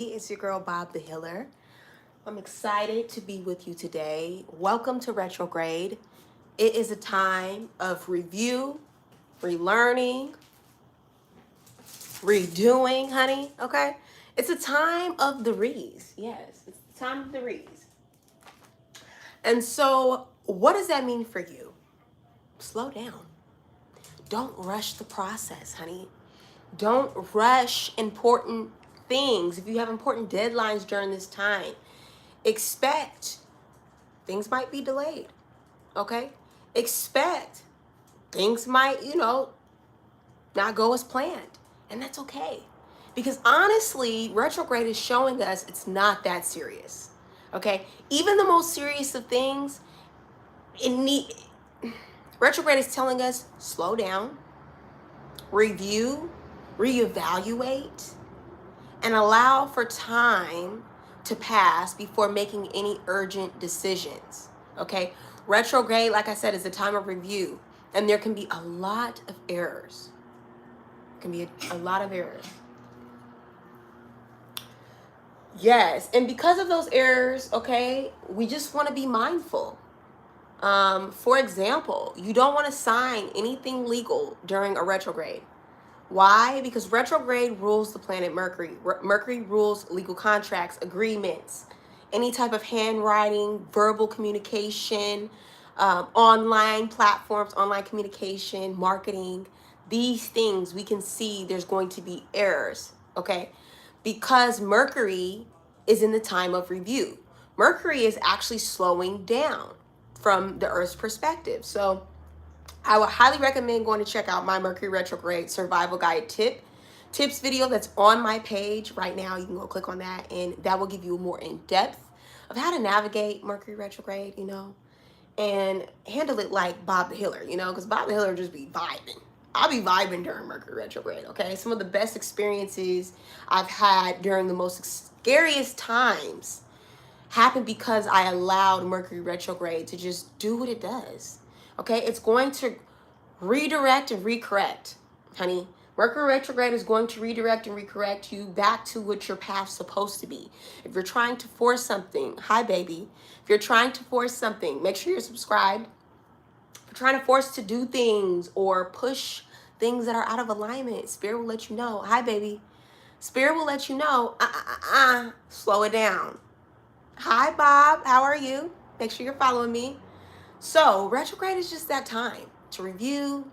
It's your girl, Bob the Healer. I'm excited to be with you today. Welcome to Retrograde. It is a time of review, relearning, redoing, honey, okay? It's a time of the re's. Yes, it's the time of the re's. And so, what does that mean for you? Slow down. Don't rush the process, honey. Don't rush important things. If you have important deadlines during this time, expect things might be delayed, okay? Expect things might, not go as planned. And that's okay. Because honestly, retrograde is showing us it's not that serious, okay? Even the most serious of things, it need retrograde is telling us slow down, review, reevaluate, and allow for time to pass before making any urgent decisions. Okay? Retrograde, like I said, is a time of review, and there can be a lot of errors. Can be a lot of errors. Yes, and because of those errors, okay, we just want to be mindful. For example, you don't want to sign anything legal during a retrograde. Why? Because retrograde rules the planet Mercury. Mercury rules legal contracts, agreements, any type of handwriting, verbal communication, online platforms, online communication, marketing. These things we can see there's going to be errors, okay? Because Mercury is in the time of review. Mercury is actually slowing down from the Earth's perspective. So I would highly recommend going to check out my Mercury retrograde survival guide tips video that's on my page right now. You can go click on that, and that will give you more in depth of how to navigate Mercury retrograde, and handle it like Bob the Healer, because Bob the Healer just be vibing. I'll be vibing during Mercury retrograde, okay? Some of the best experiences I've had during the most scariest times happened because I allowed Mercury retrograde to just do what it does. Okay, it's going to redirect and recorrect, honey. Mercury retrograde is going to redirect and recorrect you back to what your path's supposed to be. If you're trying to force something, hi baby. If you're trying to force something, make sure you're subscribed. If you're trying to force to do things or push things that are out of alignment, Spirit will let you know. Hi baby. Spirit will let you know. Slow it down. Hi Bob, how are you? Make sure you're following me. So retrograde is just that time to review,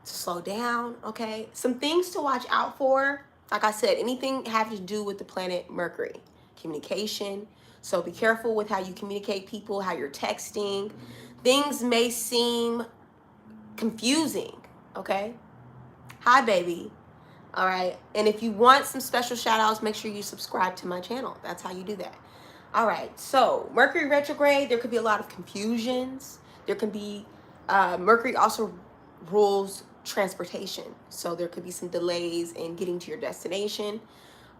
to slow down, okay? Some things to watch out for. Like I said, anything having to do with the planet Mercury. Communication. So be careful with how you communicate people, how you're texting. Things may seem confusing, okay? Hi, baby. All right. And if you want some special shout outs, make sure you subscribe to my channel. That's how you do that. All right. So Mercury retrograde, there could be a lot of confusions. There can be, Mercury also rules transportation. So there could be some delays in getting to your destination.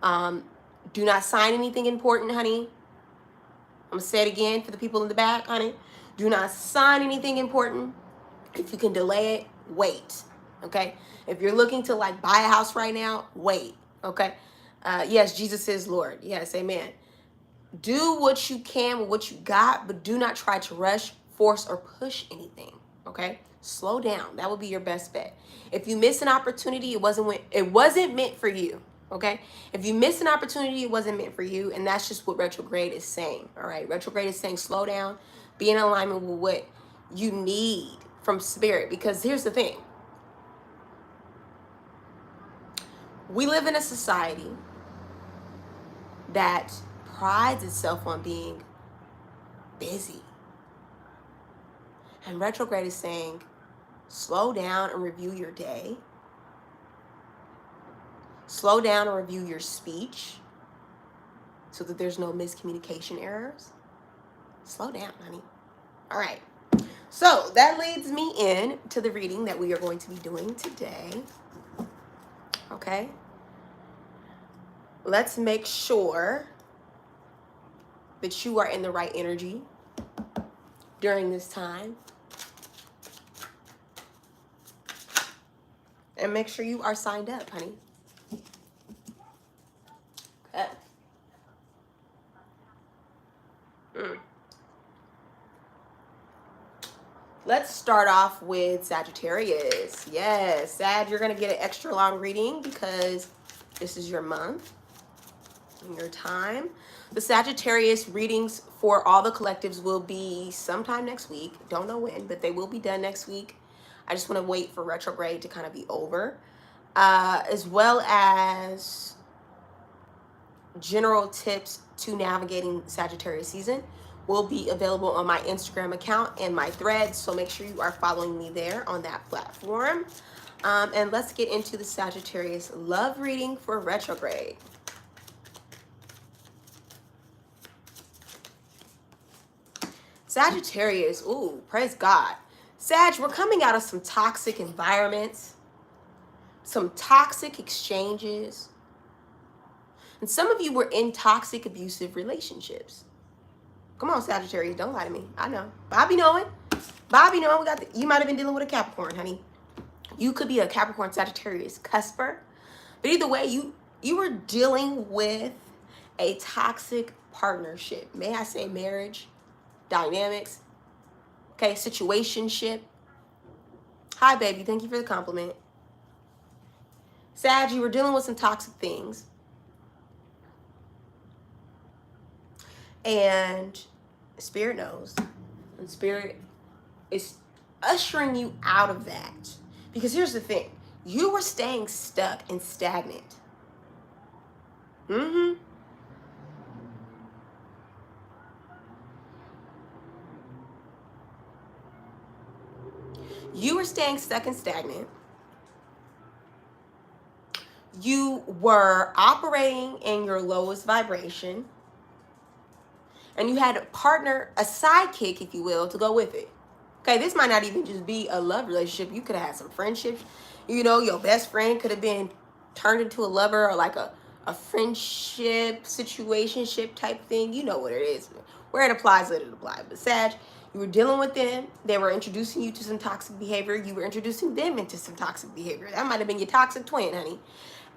Do not sign anything important, honey. I'm going to say it again for the people in the back, honey. Do not sign anything important. If you can delay it, wait. Okay? If you're looking to like buy a house right now, wait. Okay? Yes, Jesus is Lord. Yes, amen. Do what you can with what you got, but do not try to rush, force, or push anything. Okay? Slow down. That would be your best bet. If you miss an opportunity, it wasn't meant for you. Okay? If you miss an opportunity, it wasn't meant for you, and that's just what retrograde is saying. All right? Retrograde is saying slow down, be in alignment with what you need from spirit. Because here's the thing. We live in a society that prides itself on being busy. And retrograde is saying, slow down and review your day. Slow down and review your speech so that there's no miscommunication errors. Slow down, honey. All right. So that leads me in to the reading that we are going to be doing today. Okay. Let's make sure that you are in the right energy during this time. And make sure you are signed up, honey. Okay. let's start off with Sagittarius. Yes, Sag, you're going to get an extra long reading because this is your month and your time. The Sagittarius readings for all the collectives will be sometime next week. Don't know when, but they will be done next week. I just want to wait for retrograde to kind of be over. As well as general tips to navigating Sagittarius season will be available on my Instagram account and my threads. So make sure you are following me there on that platform. And let's get into the Sagittarius love reading for retrograde. Sagittarius, ooh, praise God. Sag, we're coming out of some toxic environments, some toxic exchanges. And some of you were in toxic, abusive relationships. Come on, Sagittarius, don't lie to me. I know. Bobby knowing. Bobby knowing. You might have been dealing with a Capricorn, honey. You could be a Capricorn Sagittarius cusper. But either way, you were dealing with a toxic partnership. May I say marriage, dynamics, okay, situationship. Hi, baby. Thank you for the compliment. Sag, you were dealing with some toxic things. And Spirit knows. And Spirit is ushering you out of that. Because here's the thing. You were staying stuck and stagnant. You were staying stuck and stagnant. You were operating in your lowest vibration. And you had a partner, a sidekick, if you will, to go with it. Okay, this might not even just be a love relationship. You could have had some friendships. You know, your best friend could have been turned into a lover, or like a friendship, situationship type thing. You know what it is. Where it applies, let it apply. But Sag, you were dealing with them. They were introducing you to some toxic behavior. You were introducing them into some toxic behavior. That might have been your toxic twin, honey.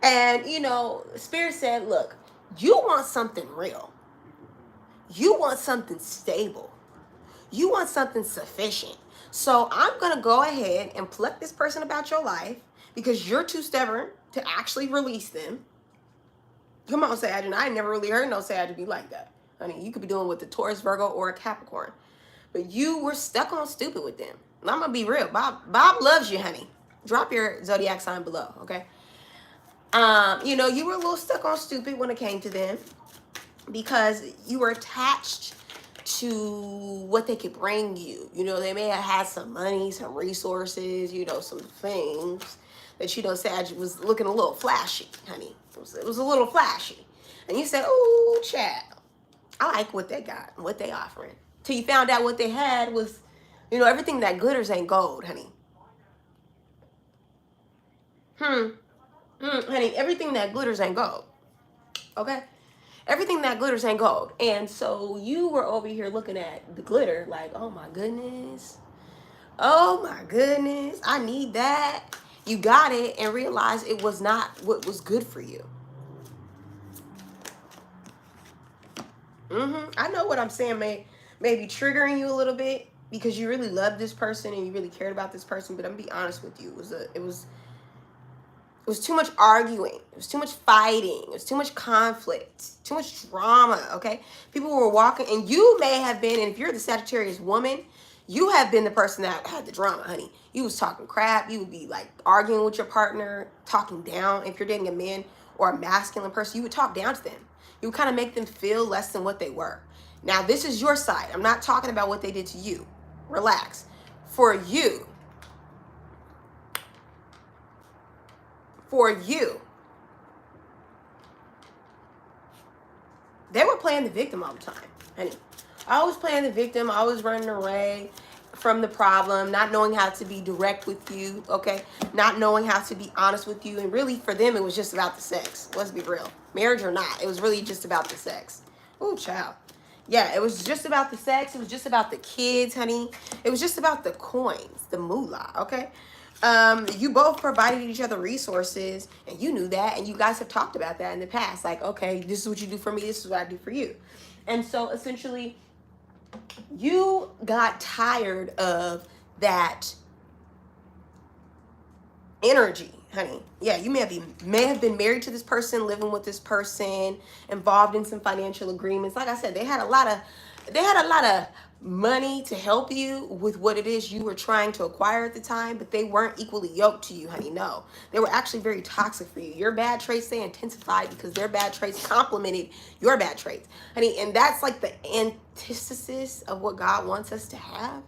And, you know, Spirit said, look, you want something real. You want something stable. You want something sufficient. So I'm going to go ahead and pluck this person about your life because you're too stubborn to actually release them. Come on, Sag. And I never really heard no Sag be like that. Honey, you could be dealing with a Taurus, Virgo, or a Capricorn. But you were stuck on stupid with them. And I'm going to be real. Bob loves you, honey. Drop your zodiac sign below, okay? You know, you were a little stuck on stupid when it came to them, because you were attached to what they could bring you. You know, they may have had some money, some resources, you know, some things that, you know, Sag was looking a little flashy, honey. It was a little flashy. And you said, oh, child, I like what they got, what they offering. Till you found out what they had was, you know, everything that glitters ain't gold, honey. Honey, everything that glitters ain't gold. Okay? Everything that glitters ain't gold. And so you were over here looking at the glitter like, oh my goodness. Oh my goodness. I need that. You got it and realized it was not what was good for you. I know what I'm saying may be triggering you a little bit because you really loved this person and you really cared about this person. But I'm gonna be honest with you. It was too much arguing. It was too much fighting. It was too much conflict. Too much drama, okay? People were walking, and you may have been, and if you're the Sagittarius woman, you have been the person that had the drama, honey. You was talking crap. You would be, like, arguing with your partner, talking down. If you're dating a man or a masculine person, you would talk down to them. You would kind of make them feel less than what they were. Now, this is your side. I'm not talking about what they did to you. Relax. For you, they were playing the victim all the time, honey. I was playing the victim. I was running away from the problem, not knowing how to be direct with you, okay? Not knowing how to be honest with you. And really, for them, it was just about the sex. Let's be real. Marriage or not, it was really just about the sex. Ooh, child. Yeah, it was just about the sex. It was just about the kids, honey. It was just about the coins, the moolah, okay? You both provided each other resources, and you knew that, and you guys have talked about that in the past. Like, okay, this is what you do for me, this is what I do for you. And so essentially, you got tired of that energy, honey. Yeah, you may have been married to this person, living with this person, involved in some financial agreements. Like I said, they had a lot of money to help you with what it is you were trying to acquire at the time, but they weren't equally yoked to you, honey. No, they were actually very toxic for you. Your bad traits, they intensified because their bad traits complemented your bad traits, honey. And that's like the antithesis of what God wants us to have,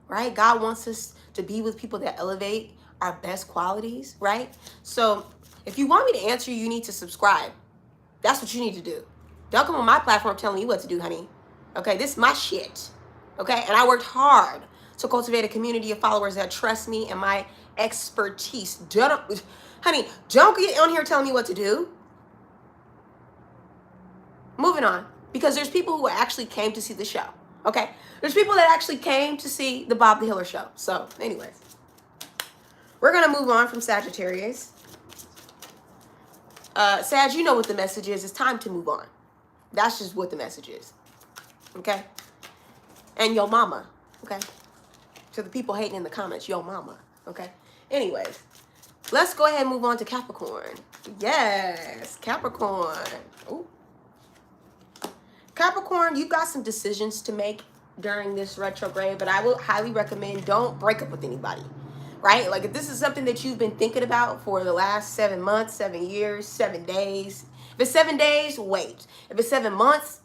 right? God wants us to be with people that elevate our best qualities, right? So if you want me to answer you, you need to subscribe. That's what you need to do. Don't come on my platform telling you what to do, honey. Okay, this is my shit. Okay, and I worked hard to cultivate a community of followers that trust me and my expertise. Honey, don't get on here telling me what to do. Moving on, because there's people who actually came to see the show. Okay, there's people that actually came to see the Bob the Healer show. So, anyways, we're gonna move on from Sagittarius. Sag, you know what the message is. It's time to move on. That's just what the message is. Okay? And yo mama. Okay? To the people hating in the comments, yo mama. Okay? Anyways, let's go ahead and move on to Capricorn. Yes, Capricorn. Ooh. Capricorn, you've got some decisions to make during this retrograde, but I will highly recommend don't break up with anybody. Right? Like if this is something that you've been thinking about for the last 7 months, 7 years, 7 days. If it's 7 days, wait. If it's 7 months,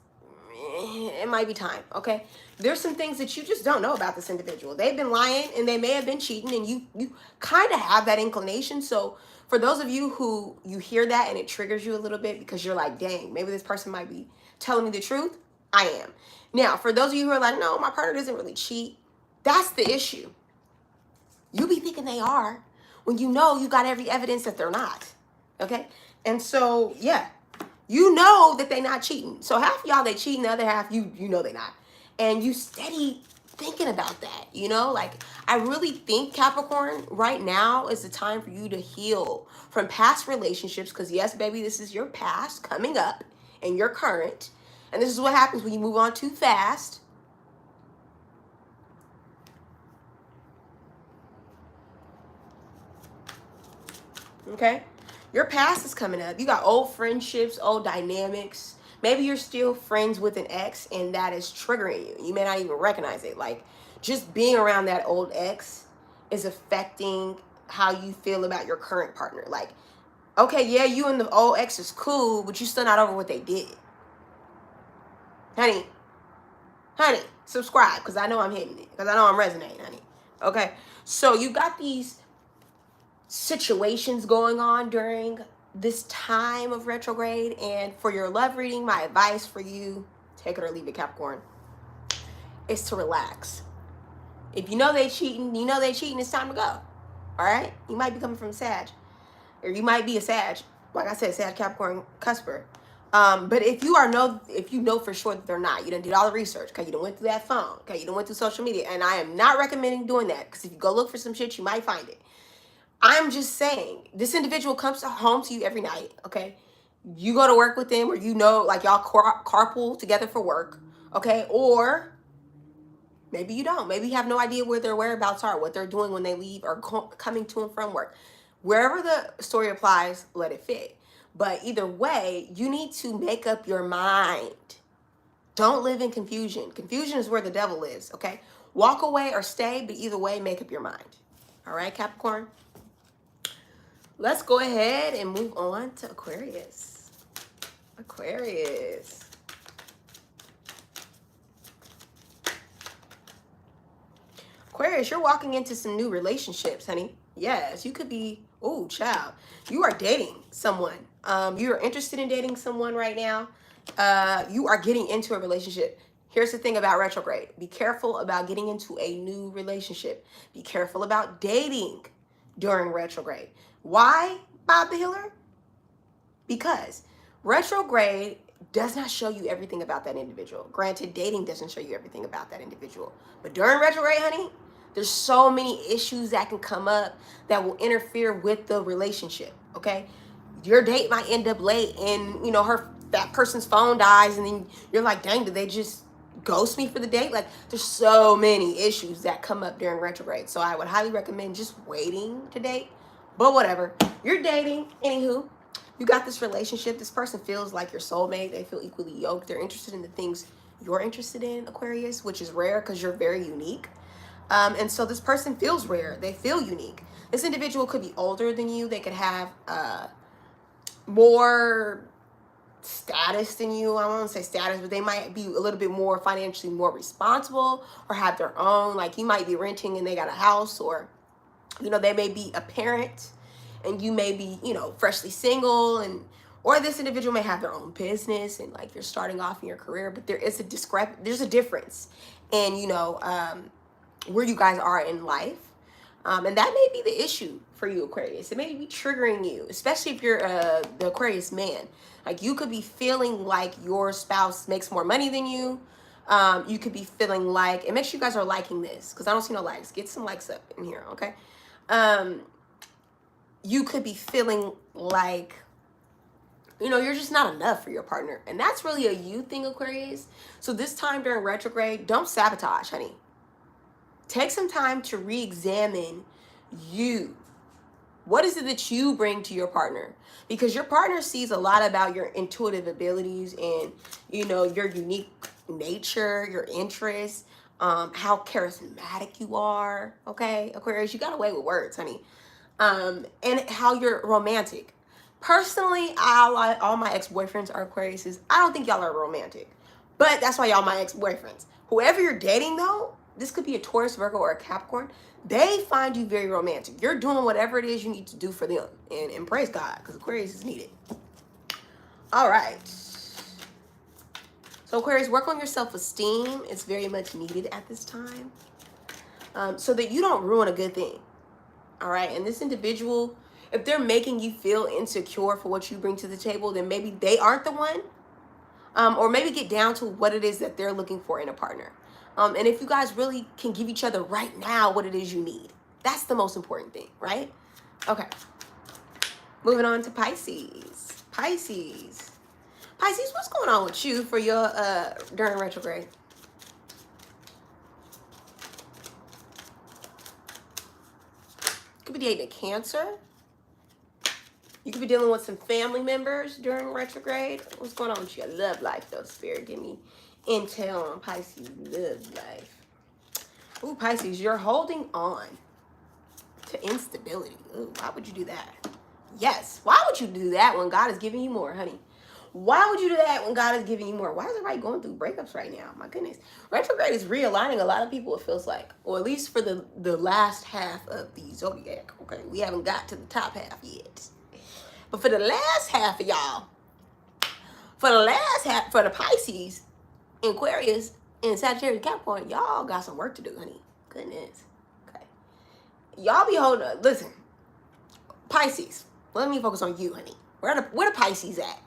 it might be time, okay? There's some things that you just don't know about this individual. They've been lying and they may have been cheating, and you kind of have that inclination. So for those of you who you hear that and it triggers you a little bit because you're like, dang, maybe this person might be telling me the truth, I am. Now, for those of you who are like, no, my partner doesn't really cheat, that's the issue. You be thinking they are when you know you got every evidence that they're not. Okay? And so, yeah, you know that they're not cheating. So half of y'all, they cheating, the other half, you know they're not. And you steady thinking about that, you know? Like, I really think, Capricorn, right now is the time for you to heal from past relationships. Because, yes, baby, this is your past coming up and your current. And this is what happens when you move on too fast. Okay? Your past is coming up. You got old friendships, old dynamics. Maybe you're still friends with an ex and that is triggering you. You may not even recognize it. Like, just being around that old ex is affecting how you feel about your current partner. Like, okay, yeah, you and the old ex is cool, but you still not over what they did. Honey, subscribe, because I know I'm hitting it. Because I know I'm resonating, honey. Okay? So you got these situations going on during this time of retrograde, and for your love reading, my advice for you, take it or leave it, Capricorn, is to relax. If you know they cheating, it's time to go. All right? You might be coming from Sag, or you might be a Sag, like I said, Sag, Capricorn, Cusper. But if you know for sure that they're not, you done did all the research, okay, you done went through that phone, okay, you done went through social media, and I am not recommending doing that, because if you go look for some shit, you might find it. I'm just saying, this individual comes home to you every night, okay? You go to work with them, or you know, like y'all carpool together for work, okay? Or maybe you don't. Maybe you have no idea where their whereabouts are, what they're doing when they leave or coming to and from work. Wherever the story applies, let it fit. But either way, you need to make up your mind. Don't live in confusion. Confusion is where the devil lives, okay? Walk away or stay, but either way, make up your mind. All right, Capricorn? Let's go ahead and move on to Aquarius. Aquarius. Aquarius, you're walking into some new relationships, honey. Yes, you could be, oh, child. You are dating someone. You are interested in dating someone right now. You are getting into a relationship. Here's the thing about retrograde. Be careful about getting into a new relationship. Be careful about dating during retrograde. Why, Bob the Healer? Because retrograde does not show you everything about that individual. Granted, dating doesn't show you everything about that individual. But during retrograde, honey, there's so many issues that can come up that will interfere with the relationship, okay? Your date might end up late and, that person's phone dies, and then you're like, dang, did they just ghost me for the date. Like, there's so many issues that come up during retrograde. So I would highly recommend just waiting to date. But whatever, you're dating. Anywho, you got this relationship. This person feels like your soulmate. They feel equally yoked. They're interested in the things you're interested in, Aquarius, which is rare because you're very unique. And so this person feels rare. They feel unique. This individual could be older than you. They could have more status than you. I won't say status, but they might be a little bit more financially more responsible or have their own. Like, you might be renting and they got a house, or, you know, they may be a parent and you may be, you know, freshly single, and or this individual may have their own business and like you're starting off in your career, but there is there's a difference in, you know, where you guys are in life. And that may be the issue for you, Aquarius. It may be triggering you, especially if you're the Aquarius man. Like, you could be feeling like your spouse makes more money than you. You could be feeling like, and make sure you guys are liking this, because I don't see no likes. Get some likes up in here, okay? You could be feeling like, you know, you're just not enough for your partner. And that's really a you thing, Aquarius. So this time during retrograde, don't sabotage, honey. Take some time to re-examine you. What is it that you bring to your partner? Because your partner sees a lot about your intuitive abilities and, you know, your unique nature, your interests, how charismatic you are, okay? Aquarius, you got away with words, honey. And how you're romantic. Personally, all my ex-boyfriends are Aquariuses. I don't think y'all are romantic. But that's why y'all my ex-boyfriends. Whoever you're dating, though, this could be a Taurus, Virgo, or a Capricorn. They find you very romantic. You're doing whatever it is you need to do for them. And praise God, because Aquarius is needed. All right. So Aquarius, work on your self-esteem. It's very much needed at this time. So that you don't ruin a good thing. All right. And this individual, if they're making you feel insecure for what you bring to the table, then maybe they aren't the one. Or maybe get down to what it is that they're looking for in a partner. And if you guys really can give each other right now what it is you need, that's the most important thing, right? Okay. Moving on to Pisces. Pisces, what's going on with you for your during retrograde? You could be dating a Cancer. You could be dealing with some family members during retrograde. What's going on with your love life, though, Spirit? Give me intel on Pisces love life. Ooh, Pisces, you're holding on to instability. Ooh, why would you do that? Yes, why would you do that when God is giving you more, honey? Why would you do that when God is giving you more? Why is everybody going through breakups right now? My goodness. Retrograde is realigning a lot of people, it feels like. Or at least for the last half of the zodiac. Okay, we haven't got to the top half yet. But for the last half of y'all, for the Pisces, Aquarius, and Sagittarius, Capricorn, y'all got some work to do, honey. Goodness. Okay. Y'all be holding up. Listen, Pisces, let me focus on you, honey. Where the Pisces at?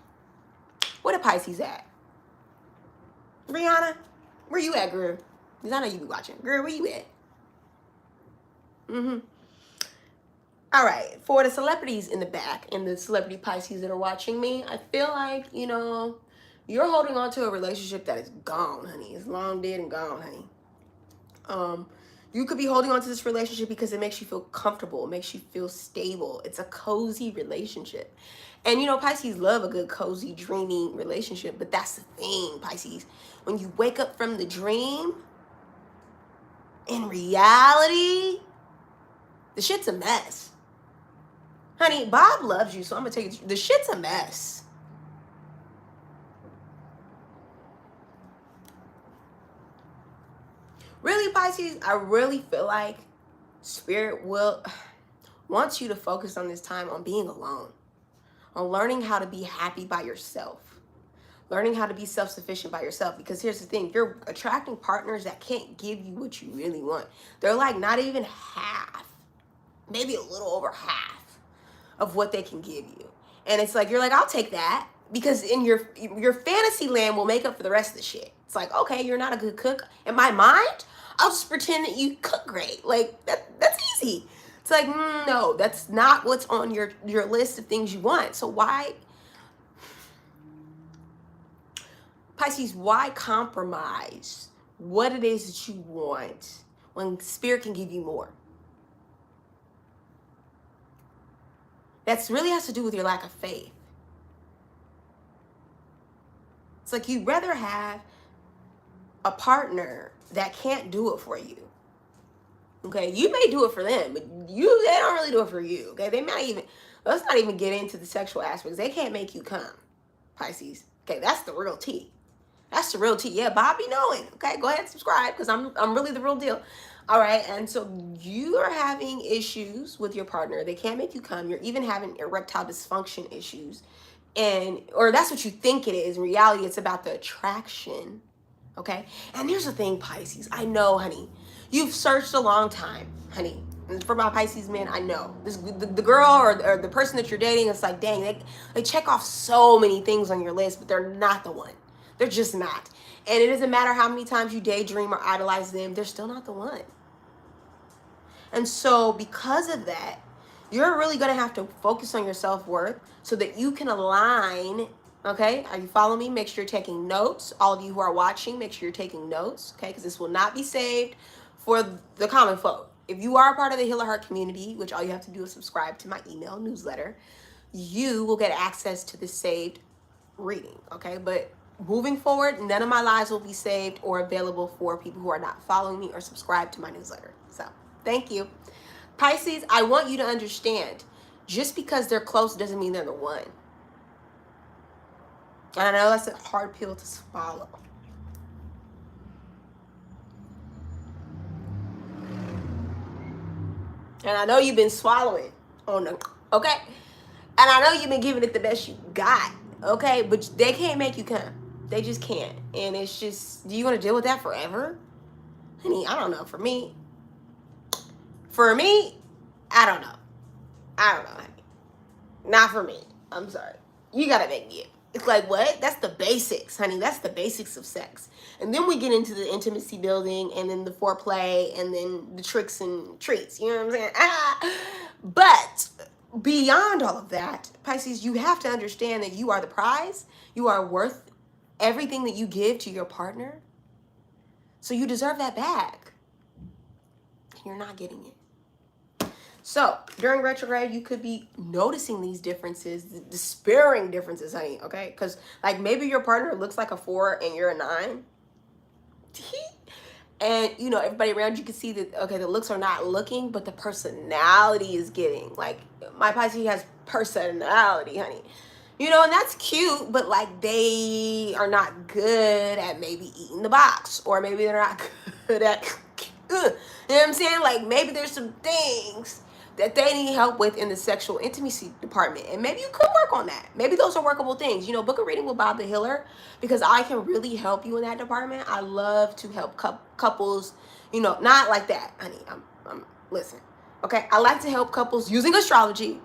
Where the Pisces at? Rihanna, where you at, girl? Because I know you be watching. Girl, where you at? All right, for the celebrities in the back and the celebrity Pisces that are watching me, I feel like, you know, you're holding on to a relationship that is gone, honey. It's long dead and gone, honey. You could be holding on to this relationship because it makes you feel comfortable. It makes you feel stable. It's a cozy relationship. And, you know, Pisces love a good, cozy, dreamy relationship. But that's the thing, Pisces. When you wake up from the dream, in reality, the shit's a mess. Honey, Bob loves you, so I'm going to tell you, the shit's a mess. Really, Pisces, I really feel like Spirit wants you to focus on this time on being alone, on learning how to be happy by yourself, learning how to be self-sufficient by yourself. Because here's the thing, you're attracting partners that can't give you what you really want. They're like not even half, maybe a little over half of what they can give you. And it's like, you're like, I'll take that, because in your fantasy land will make up for the rest of the shit. It's like, okay, you're not a good cook. In my mind, I'll just pretend that you cook great. Like, that's easy. It's like, no, that's not what's on your list of things you want. So why? Pisces, why compromise what it is that you want when Spirit can give you more? That's really has to do with your lack of faith. It's like you'd rather have a partner that can't do it for you. Okay, you may do it for them, but they don't really do it for you. Okay, they might even, let's not even get into the sexual aspects. They can't make you come, Pisces. Okay, that's the real tea. That's the real tea. Yeah, Bobby knowing. Okay, go ahead and subscribe because I'm really the real deal. All right, and so you are having issues with your partner. They can't make you come. You're even having erectile dysfunction issues, or that's what you think it is. In reality, it's about the attraction. Okay, and here's the thing, Pisces. I know, honey, you've searched a long time, honey. And for my Pisces men, I know the girl or the person that you're dating. It's like, dang, they check off so many things on your list, but they're not the one. They're just not. And it doesn't matter how many times you daydream or idolize them, they're still not the one. And so because of that, you're really going to have to focus on your self-worth so that you can align. Okay, are you following me? Make sure you're taking notes. All of you who are watching, make sure you're taking notes, okay? Because this will not be saved for the common folk. If you are a part of the Healer Heart community, which all you have to do is subscribe to my email newsletter, you will get access to the saved reading, okay? But moving forward, none of my lives will be saved or available for people who are not following me or subscribed to my newsletter. So, thank you. Pisces, I want you to understand, just because they're close doesn't mean they're the one. And I know that's a hard pill to swallow. And I know you've been swallowing. Oh no. Okay? And I know you've been giving it the best you got. Okay? But they can't make you come. They just can't. And it's just, do you want to deal with that forever? Honey, I don't know. For me, I don't know. Honey. Not for me. I'm sorry. You gotta make me. It's like, what? That's the basics, honey. That's the basics of sex. And then we get into the intimacy building and then the foreplay and then the tricks and treats. You know what I'm saying? But beyond all of that, Pisces, you have to understand that you are the prize. You are worth everything that you give to your partner. So you deserve that back. And you're not getting it. So during retrograde, you could be noticing these differences, the despairing differences, honey, okay? Because like maybe your partner looks like a 4 and you're a 9. And, you know, everybody around you can see that, okay, the looks are not looking, but the personality is getting. Like my Pisces has personality, honey. You know, and that's cute, but like they are not good at maybe eating the box. Or maybe they're not good at, you know what I'm saying? Like maybe there's some things that they need help with in the sexual intimacy department. And maybe you could work on that. Maybe those are workable things. You know, book a reading with Bob the Healer because I can really help you in that department. I love to help couples, you know, not like that, honey. Listen, okay? I like to help couples using astrology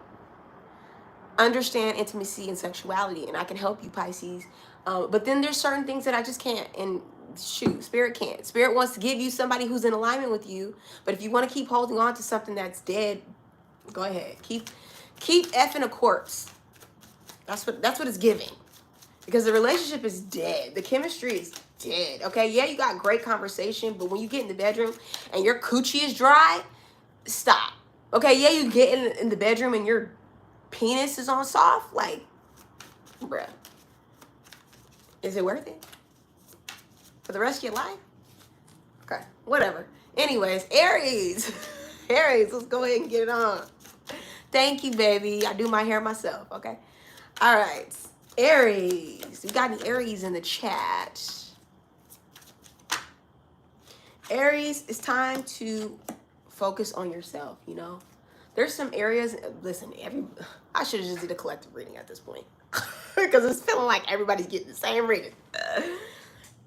understand intimacy and sexuality. And I can help you, Pisces. But then there's certain things that I just can't. And shoot, Spirit can't. Spirit wants to give you somebody who's in alignment with you. But if you want to keep holding on to something that's dead, go ahead. Keep effing a corpse. That's what it's giving. Because the relationship is dead. The chemistry is dead. Okay, yeah, you got great conversation, but when you get in the bedroom and your coochie is dry, stop. Okay, yeah, you get in the bedroom and your penis is on soft. Like, bruh, is it worth it? For the rest of your life? Okay, whatever. Anyways, Aries. Aries, let's go ahead and get it on. Thank you, baby. I do my hair myself, okay? All right. Aries. We got any Aries in the chat? Aries, it's time to focus on yourself, you know? There's some areas, listen, I should have just did a collective reading at this point. Because it's feeling like everybody's getting the same reading.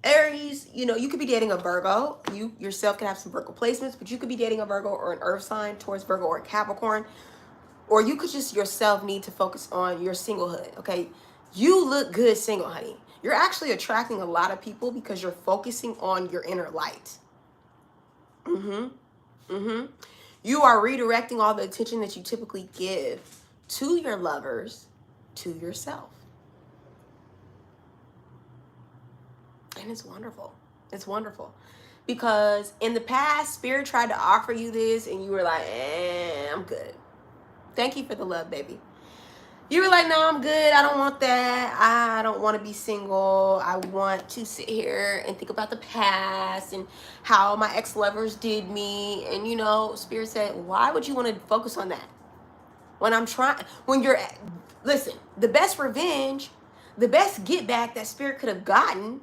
Aries, you know, you could be dating a Virgo. You yourself can have some Virgo placements, but you could be dating a Virgo or an earth sign, Taurus, Virgo, or Capricorn. Or you could just yourself need to focus on your singlehood, okay? You look good single, honey. You're actually attracting a lot of people because you're focusing on your inner light. You are redirecting all the attention that you typically give to your lovers to yourself. And it's wonderful. It's wonderful. Because in the past, Spirit tried to offer you this and you were like, I'm good. Thank you for the love, baby. You were like, no, I'm good. I don't want that. I don't want to be single. I want to sit here and think about the past and how my ex-lovers did me. And, Spirit said, why would you want to focus on that? Listen, the best revenge, the best get back that Spirit could have gotten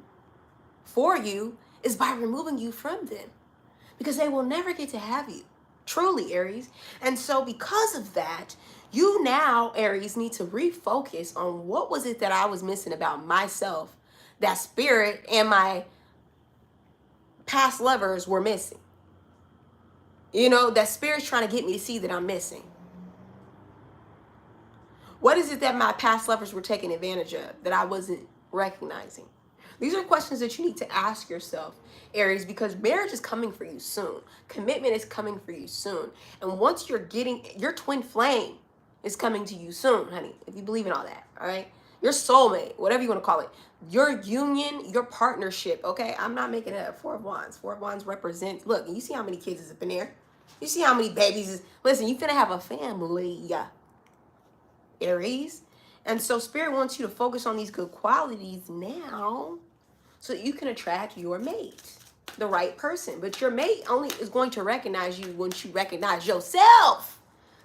for you is by removing you from them, because they will never get to have you. Truly, Aries. And so because of that, you now, Aries, need to refocus on what was it that I was missing about myself that Spirit and my past lovers were missing. That Spirit's trying to get me to see that I'm missing. What is it that my past lovers were taking advantage of that I wasn't recognizing? These are questions that you need to ask yourself, Aries, because marriage is coming for you soon. Commitment is coming for you soon. And once you're getting, your twin flame is coming to you soon, honey, if you believe in all that, all right? Your soulmate, whatever you want to call it. Your union, your partnership, okay? I'm not making it up. Four of Wands. Four of Wands represents, look, you see how many kids is up in there? You see how many babies is, listen, you finna have a family, Aries. And so Spirit wants you to focus on these good qualities now so that you can attract your mate, the right person. But your mate only is going to recognize you once you recognize yourself.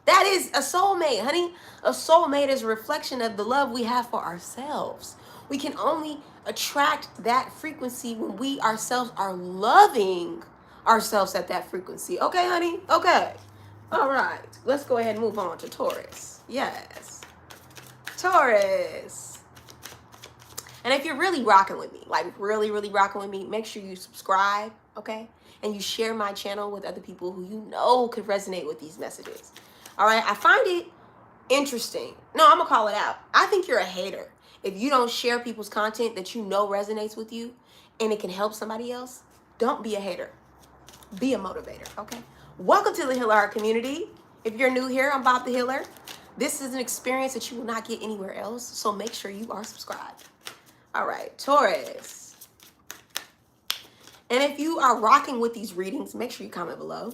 That is a soulmate, honey. A soulmate is a reflection of the love we have for ourselves. We can only attract that frequency when we ourselves are loving ourselves at that frequency. Okay, honey? Okay. All right. Let's go ahead and move on to Taurus. Yes. Taurus. And if you're really rocking with me, like really, really rocking with me, make sure you subscribe, okay? And you share my channel with other people who you know could resonate with these messages. All right? I find it interesting. No, I'm going to call it out. I think you're a hater. If you don't share people's content that you know resonates with you and it can help somebody else, don't be a hater. Be a motivator, okay? Welcome to the Healer Heart community. If you're new here, I'm Bob the Healer. This is an experience that you will not get anywhere else, so make sure you are subscribed. All right, Taurus. And if you are rocking with these readings, make sure you comment below.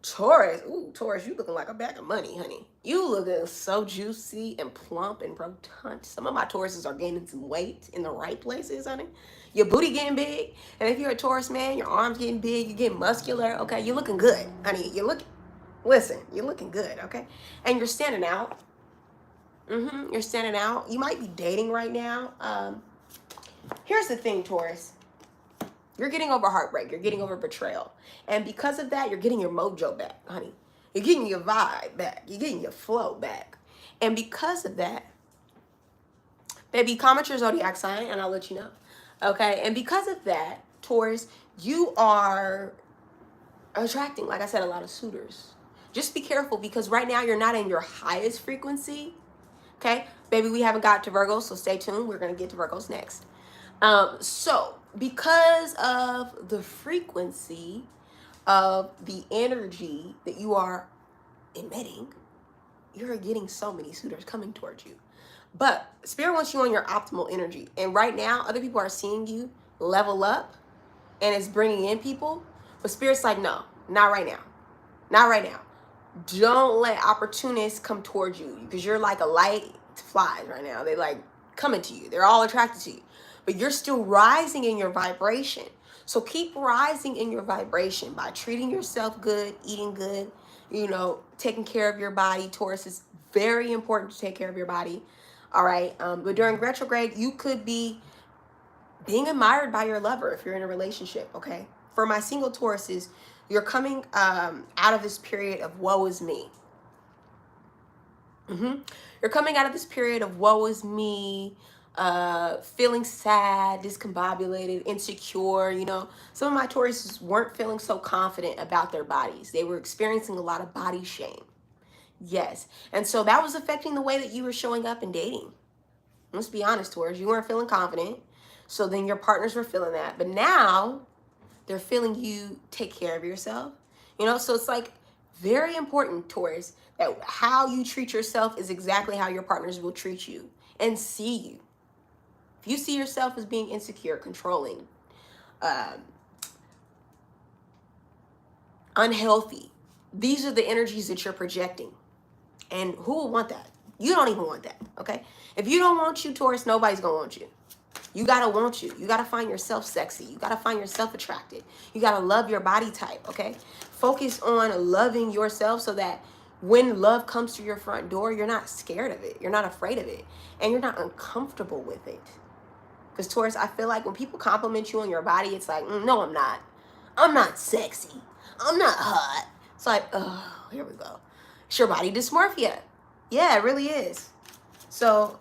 Taurus. Ooh, Taurus, you looking like a bag of money, honey. You looking so juicy and plump and rotund. Some of my Tauruses are gaining some weight in the right places, honey. Your booty getting big. And if you're a Taurus man, your arms getting big, you're getting muscular. Okay, you're looking good, honey. You're looking good, okay? And you're standing out. You're standing out. You might be dating right now. Here's the thing, Taurus. You're getting over heartbreak. You're getting over betrayal. And because of that, you're getting your mojo back, honey. You're getting your vibe back. You're getting your flow back. And because of that, baby, comment your zodiac sign and I'll let you know. Okay? And because of that, Taurus, you are attracting, like I said, a lot of suitors. Just be careful because right now you're not in your highest frequency. Okay? Baby, we haven't got to Virgos, so stay tuned. We're going to get to Virgos next. So because of the frequency of the energy that you are emitting, you're getting so many suitors coming towards you. But Spirit wants you on your optimal energy. And right now, other people are seeing you level up and it's bringing in people. But Spirit's like, no, not right now. Not right now. Don't let opportunists come towards you because you're like a light to flies right now. They like coming to you. They're all attracted to you. But you're still rising in your vibration. So keep rising in your vibration by treating yourself good, eating good, taking care of your body. Taurus, is very important to take care of your body. All right. But during retrograde, you could be being admired by your lover if you're in a relationship. Okay. For my single Tauruses, you're coming out of this period of woe is me. You're coming out of this period of woe is me, feeling sad, discombobulated, insecure. Some of my Tauruses weren't feeling so confident about their bodies. They were experiencing a lot of body shame. Yes. And so that was affecting the way that you were showing up and dating. Let's be honest, Taurus. You weren't feeling confident. So then your partners were feeling that. But now they're feeling you take care of yourself. So it's like very important, Taurus, that how you treat yourself is exactly how your partners will treat you and see you. If you see yourself as being insecure, controlling, um, unhealthy, these are the energies that you're projecting. And who will want that? You don't even want that, okay? If you don't want you, Taurus, nobody's gonna want you. You gotta want you. You gotta find yourself sexy. You gotta find yourself attractive. You gotta love your body type, okay? Focus on loving yourself so that when love comes to your front door, you're not scared of it. You're not afraid of it. And you're not uncomfortable with it. Because Taurus, I feel like when people compliment you on your body, it's like, no, I'm not. I'm not sexy. I'm not hot. It's like, oh, here we go. It's your body dysmorphia. Yeah, it really is. So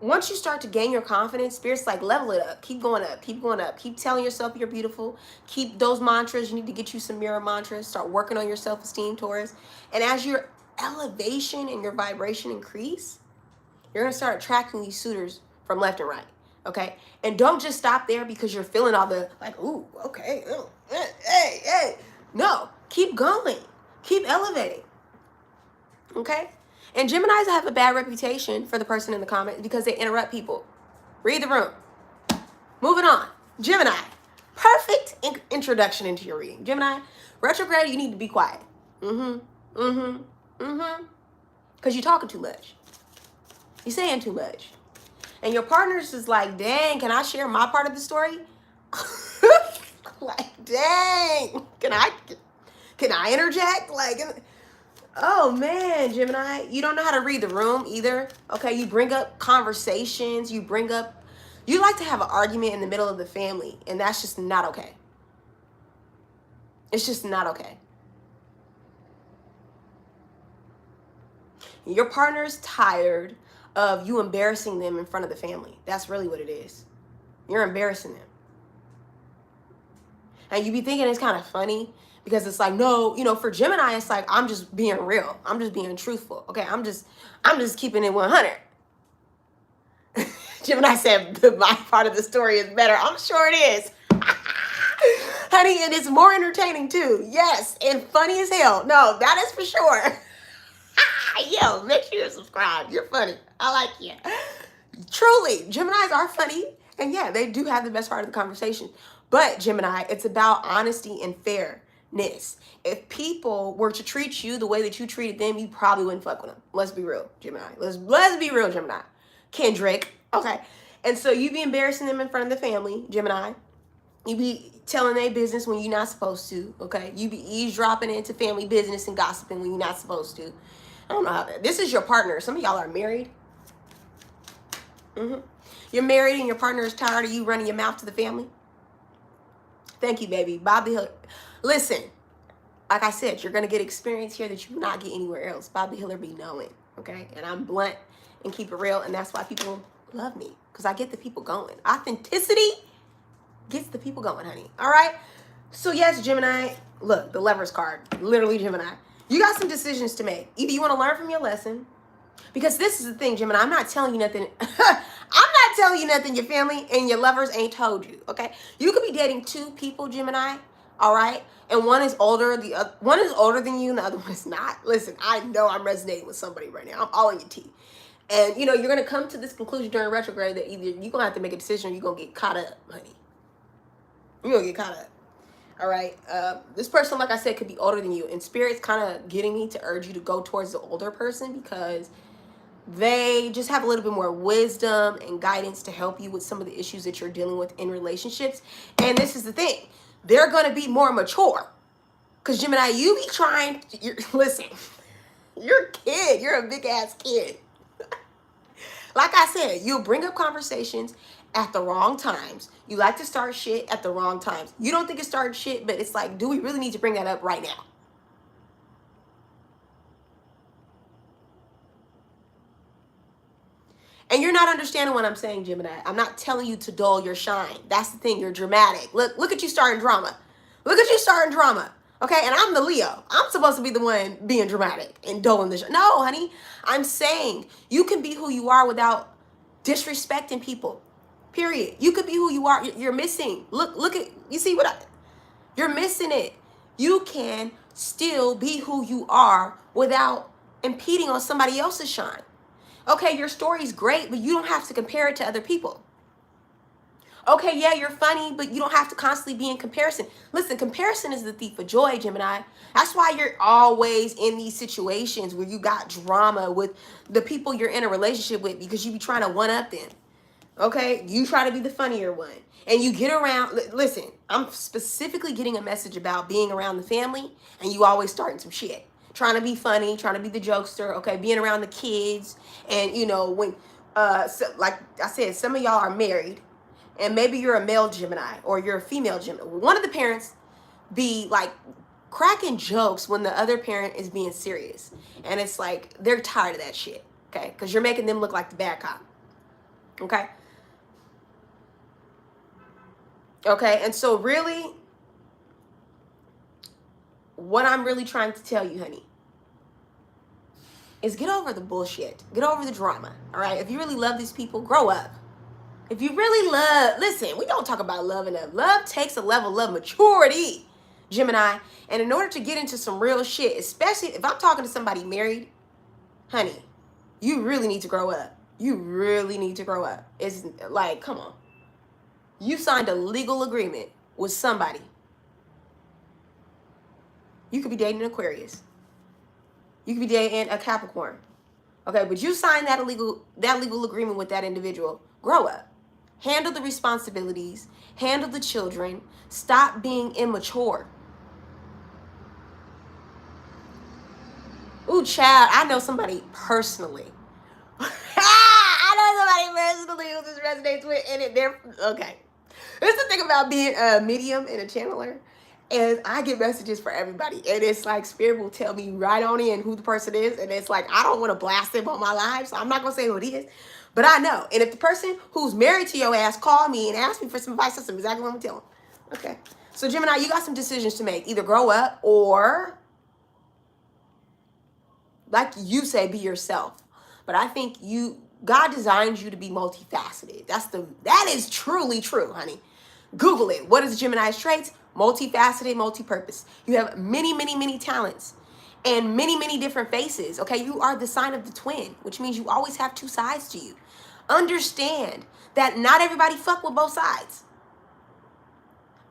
once you start to gain your confidence, Spirit's like, level it up. Keep going up. Keep going up. Keep telling yourself you're beautiful. Keep those mantras. You need to get you some mirror mantras. Start working on your self-esteem, Taurus. And as your elevation and your vibration increase, you're going to start attracting these suitors from left and right. Okay? And don't just stop there because you're feeling all the, like, ooh, okay, ooh, hey. No, keep going. Keep elevating. Okay? And Geminis have a bad reputation for the person in the comments because they interrupt people. Read the room. Moving on. Gemini. Perfect introduction into your reading. Gemini, retrograde, you need to be quiet. Because you're talking too much. You're saying too much. And your partner's is like, dang, can I share my part of the story? Like, dang, can I interject? Like, oh man, Gemini, you don't know how to read the room either. Okay, you bring up conversations, you like to have an argument in the middle of the family, and that's just not okay. It's just not okay. Your partner's tired of you embarrassing them in front of the family. That's really what it is. You're embarrassing them. And you be thinking it's kind of funny because it's like, no, for Gemini, it's like, I'm just being real. I'm just being truthful. Okay, I'm just keeping it 100. Gemini said my part of the story is better. I'm sure it is. Honey, and it's more entertaining too. Yes, and funny as hell. No, that is for sure. Yo, make sure you subscribe. You're funny. I like you. Truly, Geminis are funny. And yeah, they do have the best part of the conversation. But Gemini, it's about honesty and fairness. If people were to treat you the way that you treated them, you probably wouldn't fuck with them. Let's be real, Gemini. Let's be real, Gemini. Kendrick. Okay. And so you be embarrassing them in front of the family, Gemini. You be telling their business when you're not supposed to, okay? You be eavesdropping into family business and gossiping when you're not supposed to. I don't know how that. This is your partner. Some of y'all are married. You're married and your partner is tired of you running your mouth to the family. Thank you, baby. Bob the Hiller. Listen, like I said, you're going to get experience here that you will not get anywhere else. Bob the Hiller be knowing, okay? And I'm blunt and keep it real, and that's why people love me, because I get the people going. Authenticity gets the people going, honey. All right? So, yes, Gemini, look, the Lovers card, literally Gemini. You got some decisions to make. Either you want to learn from your lesson, because this is the thing, Gemini, I'm not telling you nothing. I'm not telling you nothing your family and your lovers ain't told you, okay? You could be dating two people, Gemini, all right? And one is older than you and the other one is not. Listen, I know I'm resonating with somebody right now. I'm all in your tea. And, you're going to come to this conclusion during retrograde that either you're going to have to make a decision or you're going to get caught up, honey. You're going to get caught up. All right. This person, like I said, could be older than you. And Spirit's kind of getting me to urge you to go towards the older person because they just have a little bit more wisdom and guidance to help you with some of the issues that you're dealing with in relationships. And this is the thing. They're going to be more mature. Because Gemini, you be trying, listen, you're a kid. You're a big ass kid. Like I said, you'll bring up conversations at the wrong times. You like to start shit at the wrong times. You don't think it's starting shit, but it's like, do we really need to bring that up right now? And you're not understanding what I'm saying, Gemini. I'm not telling you to dull your shine. That's the thing. You're dramatic. Look at you starting drama. Look at you starting drama. Okay, and I'm the Leo. I'm supposed to be the one being dramatic and dulling the shine. No, honey. I'm saying you can be who you are without disrespecting people. Period. You could be who you are. You're missing. Look at, you see you're missing it. You can still be who you are without impeding on somebody else's shine. Okay, your story's great, but you don't have to compare it to other people. Okay, yeah, you're funny, but you don't have to constantly be in comparison. Listen, comparison is the thief of joy, Gemini. That's why you're always in these situations where you got drama with the people you're in a relationship with, because you be trying to one up them. Okay, you try to be the funnier one, and you get around. Listen, I'm specifically getting a message about being around the family, and you always starting some shit, trying to be funny, trying to be the jokester. Okay, being around the kids, and when, so, like I said, some of y'all are married, and maybe you're a male Gemini or you're a female Gemini. One of the parents be like cracking jokes when the other parent is being serious, and it's like they're tired of that shit. Okay, because you're making them look like the bad cop. Okay. Okay, and so really, what I'm really trying to tell you, honey, is get over the bullshit. Get over the drama, all right? If you really love these people, grow up. If you really love, listen, we don't talk about love enough. Love takes a level of maturity, Gemini. And in order to get into some real shit, especially if I'm talking to somebody married, honey, you really need to grow up. You really need to grow up. It's like, come on. You signed a legal agreement with somebody. You could be dating an Aquarius. You could be dating a Capricorn. Okay, but you signed that legal agreement with that individual. Grow up. Handle the responsibilities. Handle the children. Stop being immature. Ooh, child, I know somebody personally. I know somebody personally who this resonates with, and they're okay. This is the thing about being a medium and a channeler, is I get messages for everybody, and it's like Spirit will tell me right on in who the person is, and it's like I don't want to blast them on my live, so I'm not gonna say who it is, but I know. And if the person who's married to your ass call me and ask me for some advice, that's exactly what I'm gonna tell them. Okay, so Gemini, you got some decisions to make. Either grow up or, like you say, be yourself. But I think God designed you to be multifaceted. That is truly true, honey. Google it. What is Gemini's traits? Multifaceted, multi-purpose. You have many, many, many talents and many, many different faces. Okay, you are the sign of the twin, which means you always have two sides to you. Understand that not everybody fuck with both sides.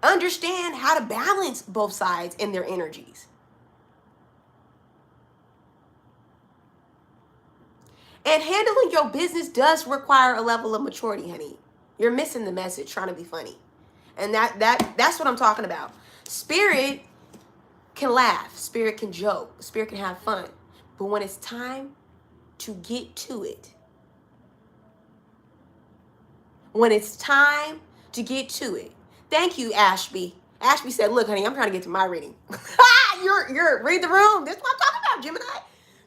Understand how to balance both sides in their energies. And handling your business does require a level of maturity, honey. You're missing the message trying to be funny. And that's what I'm talking about. Spirit can laugh. Spirit can joke. Spirit can have fun. But when it's time to get to it, thank you, Ashby. Ashby said, look, honey, I'm trying to get to my reading. You're read the room. That's what I'm talking about, Gemini.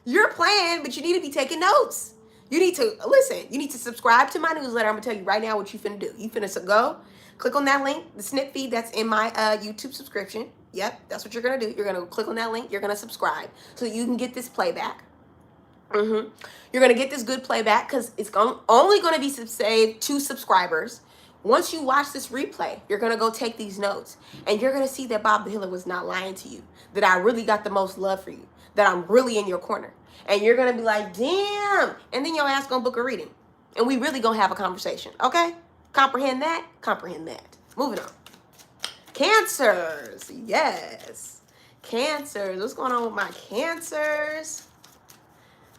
You're playing, but you need to be taking notes. You need to listen. You need to subscribe to my newsletter. I'm gonna tell you right now what you finna do. You finna go click on that link, the snip feed that's in my YouTube subscription. Yep, that's what you're gonna do. You're gonna click on that link. You're gonna subscribe so you can get this playback. You're gonna get this good playback because it's only gonna be saved to subscribers. Once you watch this replay, you're gonna go take these notes, and you're gonna see that Bob the Healer was not lying to you. That I really got the most love for you. That I'm really in your corner. And you're going to be like, damn. And then your ass going to book a reading. And we really going to have a conversation. Okay? Comprehend that? Comprehend that. Moving on. Cancers. Yes. Cancers. What's going on with my Cancers?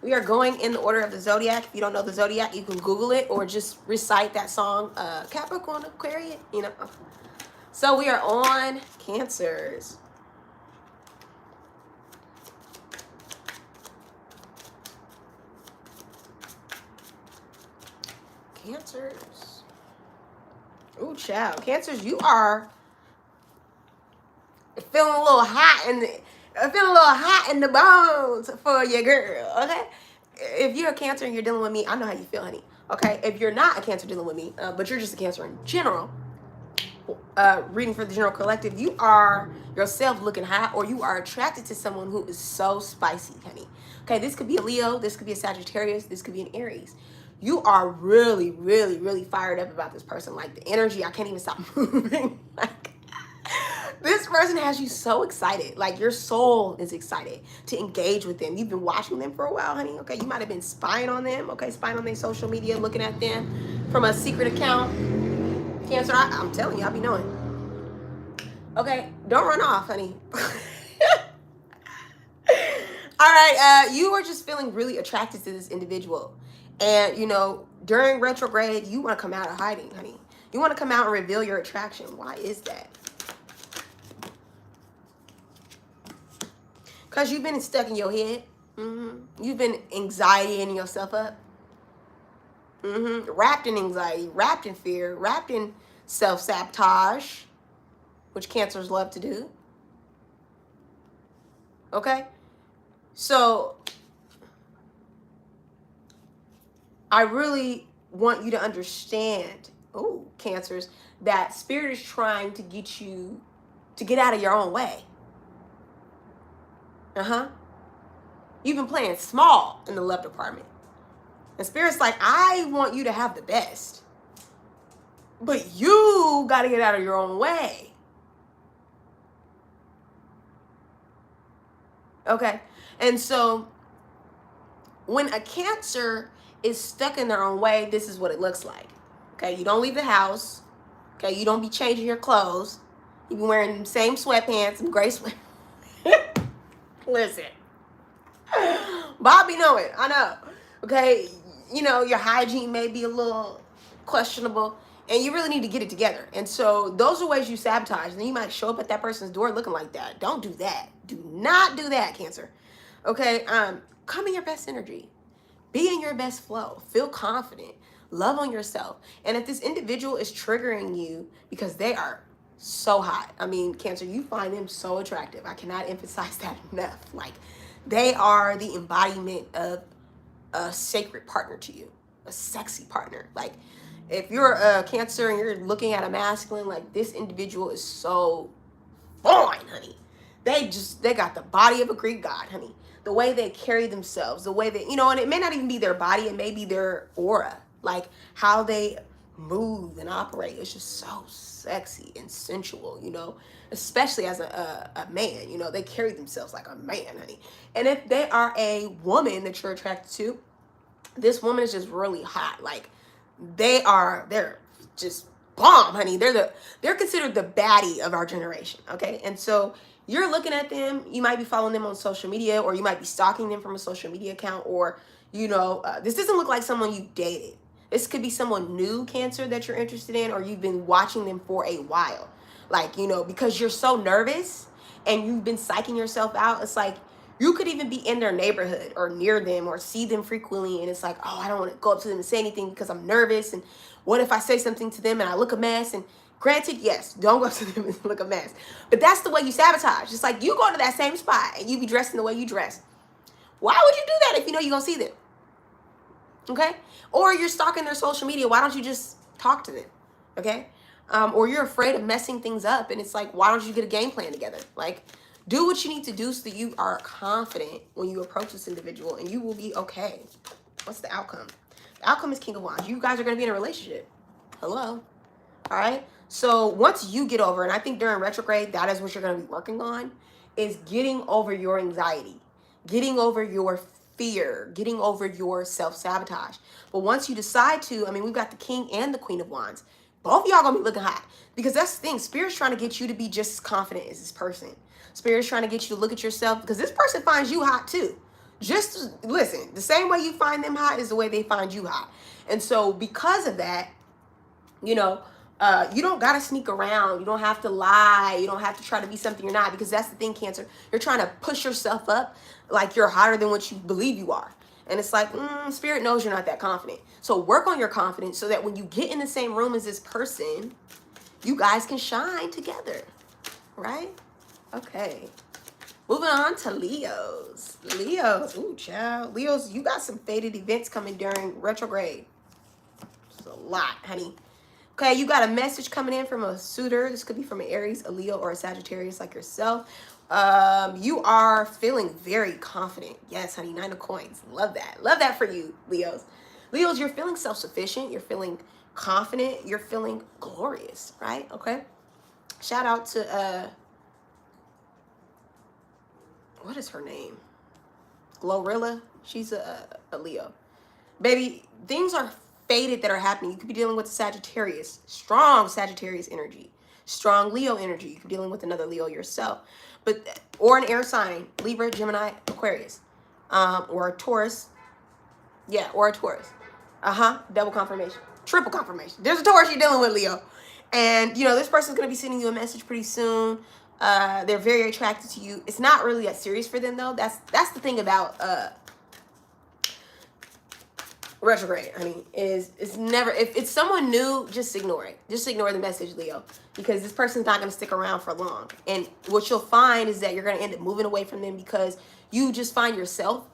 We are going in the order of the zodiac. If you don't know the zodiac, you can Google it or just recite that song, Capricorn, Aquarius, So we are on Cancers. Cancers. Ooh, child. Cancers, you are feeling a little hot in the bones for your girl, okay? If you're a Cancer and you're dealing with me, I know how you feel, honey. Okay? If you're not a Cancer dealing with me, but you're just a Cancer in general, reading for the general collective, you are yourself looking hot, or you are attracted to someone who is so spicy, honey. Okay, this could be a Leo, this could be a Sagittarius, this could be an Aries. You are really, really, really fired up about this person. Like the energy, I can't even stop moving. Like This person has you so excited. Like your soul is excited to engage with them. You've been watching them for a while, honey. Okay, you might have been spying on them. Okay, spying on their social media, looking at them from a secret account. Cancer, I'm telling you, I'll be knowing. Okay, don't run off, honey. All right, you are just feeling really attracted to this individual. And, during retrograde, you want to come out of hiding, honey. You want to come out and reveal your attraction. Why is that? Because you've been stuck in your head. You've been anxietying yourself up. Wrapped in anxiety, wrapped in fear, wrapped in self-sabotage, which cancers love to do. Okay? So, I really want you to understand, cancers, that spirit is trying to get you to get out of your own way. You've been playing small in the love department. And spirit's like, I want you to have the best. But you got to get out of your own way. Okay? And so when a Cancer is stuck in their own way, this is what it looks like. Okay? You don't leave the house. Okay? You don't be changing your clothes. You be wearing the same sweatpants and gray sweat. Listen. Bobby know it. I know. Okay? Your hygiene may be a little questionable. And you really need to get it together. And so those are ways you sabotage. And then you might show up at that person's door looking like that. Don't do that. Do not do that, Cancer. Okay? Come in your best energy. Be in your best flow. Feel confident. Love on yourself. And if this individual is triggering you because they are so hot. I mean, Cancer, you find them so attractive. I cannot emphasize that enough. Like, they are the embodiment of a sacred partner to you. A sexy partner. Like, if you're a Cancer and you're looking at a masculine, like, this individual is so fine, honey. They got the body of a Greek god, honey. The way they carry themselves, the way they, and it may not even be their body, it may be their aura. Like, how they move and operate is just so sexy and sensual, especially as a man. They carry themselves like a man, honey. And if they are a woman that you're attracted to, this woman is just really hot. Like, they're just bomb, honey. They're considered the baddie of our generation. Okay. And so you're looking at them, you might be following them on social media, or you might be stalking them from a social media account, or this doesn't look like someone you dated. This could be someone new, Cancer, that you're interested in, or you've been watching them for a while. Like, because you're so nervous and you've been psyching yourself out. It's like you could even be in their neighborhood or near them or see them frequently. And it's like, oh, I don't want to go up to them and say anything because I'm nervous. And what if I say something to them and I look a mess? And granted, yes, don't go up to them and look a mess. But that's the way you sabotage. It's like you go to that same spot and you be dressed in the way you dress. Why would you do that if you know you're going to see them? Okay? Or you're stalking their social media. Why don't you just talk to them? Okay? Or you're afraid of messing things up. And it's like, why don't you get a game plan together? Like, do what you need to do so that you are confident when you approach this individual and you will be okay. What's the outcome? The outcome is King of Wands. You guys are going to be in a relationship. Hello? All right? So once you get over, and I think during retrograde, that is what you're going to be working on, is getting over your anxiety, getting over your fear, getting over your self-sabotage. But once you decide to, we've got the King and the Queen of Wands. Both of y'all going to be looking hot. Because that's the thing. Spirit's trying to get you to be just as confident as this person. Spirit's trying to get you to look at yourself, because this person finds you hot too. Just listen, the same way you find them hot is the way they find you hot. And so because of that, you don't got to sneak around. You don't have to lie. You don't have to try to be something you're not, because that's the thing, Cancer. You're trying to push yourself up like you're hotter than what you believe you are. And it's like, Spirit knows you're not that confident. So work on your confidence so that when you get in the same room as this person, you guys can shine together, right? Okay. Moving on to Leos. Ooh, child. Leos, you got some fated events coming during retrograde. It's a lot, honey. Okay, you got a message coming in from a suitor. This could be from an Aries, a Leo, or a Sagittarius like yourself. You are feeling very confident. Yes, honey, 9 of coins. Love that. Love that for you, Leos. Leos, you're feeling self-sufficient. You're feeling confident. You're feeling glorious, right? Okay. Shout out to what is her name? Glorilla. She's a Leo. Baby, things are fated that are happening. You could be dealing with Sagittarius, strong Sagittarius energy, strong Leo energy. You could be dealing with another Leo yourself, but or an air sign, Libra, Gemini, Aquarius, or a Taurus. Yeah, or a Taurus. Double confirmation, triple confirmation. There's a Taurus you're dealing with, Leo, and you know this person's gonna be sending you a message pretty soon. They're very attracted to you. It's not really that serious for them though. That's the thing about retrograde, honey, is it's never, if it's someone new, just ignore it. Just ignore the message, Leo, because this person's not going to stick around for long. And what you'll find is that you're going to end up moving away from them because you just find yourself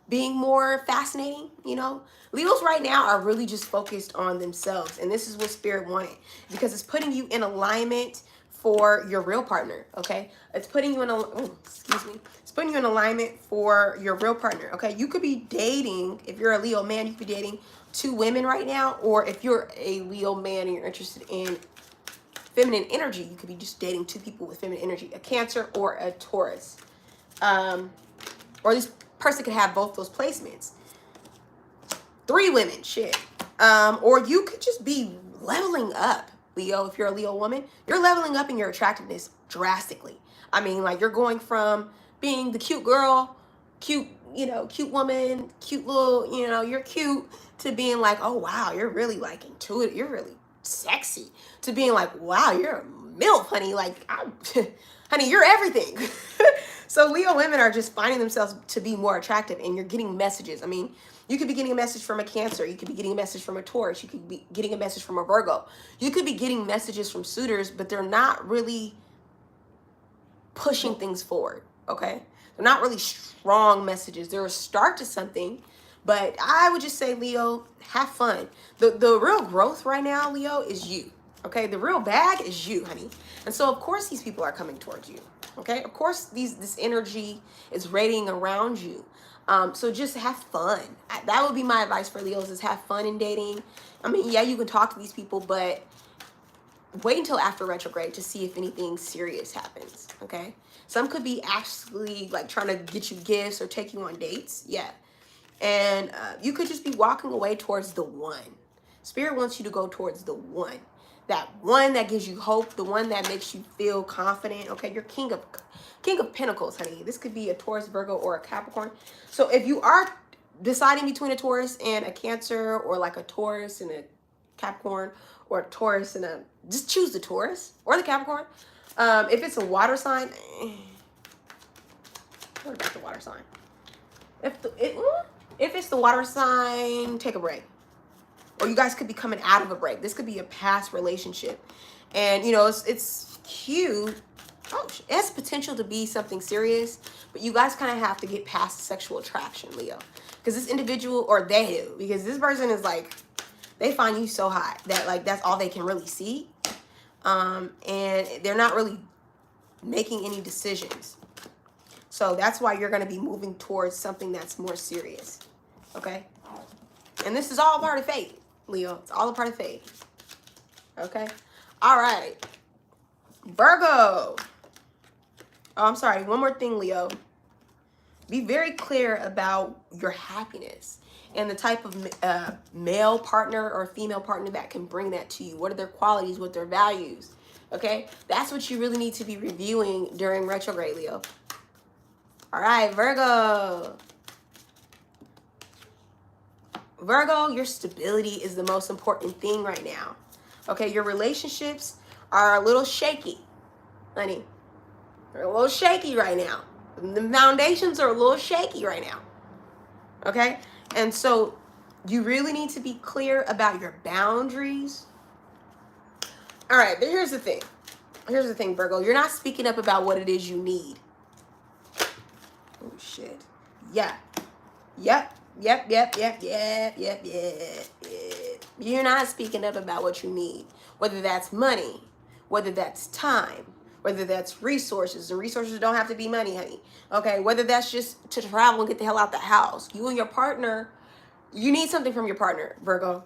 being more fascinating, you know. Leos right now are really just focused on themselves, and this is what Spirit wanted, because it's putting you in alignment for your real partner, okay? It's putting you in it's putting you in alignment for your real partner, okay? You could be dating, if you're a Leo man, you could be dating 2 women right now, or if you're a Leo man and you're interested in feminine energy, you could be just dating 2 people with feminine energy, a Cancer or a Taurus. Or this person could have both those placements. 3 women, shit. Or you could just be leveling up, Leo. If you're a Leo woman, you're leveling up in your attractiveness drastically. I mean, like, you're going from being the cute girl, cute, you know, cute woman, cute little, you know, you're cute, to being like, oh wow, you're really like intuitive, you're really sexy, to being like, wow, you're a MILF, honey, like, honey, you're everything. So Leo women are just finding themselves to be more attractive, and you're getting messages. I mean, you could be getting a message from a Cancer. You could be getting a message from a Taurus. You could be getting a message from a Virgo. You could be getting messages from suitors, but they're not really pushing things forward, okay? They're not really strong messages. They're a start to something, but I would just say, Leo, have fun. The real growth right now, Leo, is you, okay? The real bag is you, honey. And so, of course, these people are coming towards you, okay? Of course, this energy is radiating around you. So just have fun. That would be my advice for Leos, is have fun in dating. I mean, yeah, you can talk to these people, but wait until after retrograde to see if anything serious happens, okay? Some could be actually like trying to get you gifts or take you on dates, yeah. And you could just be walking away towards the one. Spirit wants you to go towards the one. That one that gives you hope, the one that makes you feel confident, okay? You're King of Pentacles, honey. This could be a Taurus, Virgo, or a Capricorn. So if you are deciding between a Taurus and a Cancer, or like a Taurus and a Capricorn, or a Taurus and a, just choose the Taurus or the Capricorn. If it's a water sign, what about the water sign? If it's the water sign, take a break. Or you guys could be coming out of a break. This could be a past relationship, and you know it's cute. Oh, it has potential to be something serious, but you guys kind of have to get past sexual attraction, Leo, because this individual, or they do, because this person is like, they find you so hot that like that's all they can really see, and they're not really making any decisions. So that's why you're going to be moving towards something that's more serious, okay? And this is all part of fate, Leo. It's all a part of fate, okay? All right, Virgo. Oh, I'm sorry. One more thing, Leo. Be very clear about your happiness and the type of male partner or female partner that can bring that to you. What are their qualities? What are their values? Okay? That's what you really need to be reviewing during retrograde, Leo. All right, Virgo. Virgo, your stability is the most important thing right now. Okay? Your relationships are a little shaky, honey. They're a little shaky right now. The foundations are a little shaky right now. Okay? And so you really need to be clear about your boundaries. All right, but here's the thing. Here's the thing, Virgo. You're not speaking up about what it is you need. Oh, shit. Yeah. Yep. You're not speaking up about what you need. Whether that's money, whether that's time, whether that's resources, and resources don't have to be money, honey. Okay, whether that's just to travel and get the hell out the house. You and your partner, you need something from your partner, Virgo.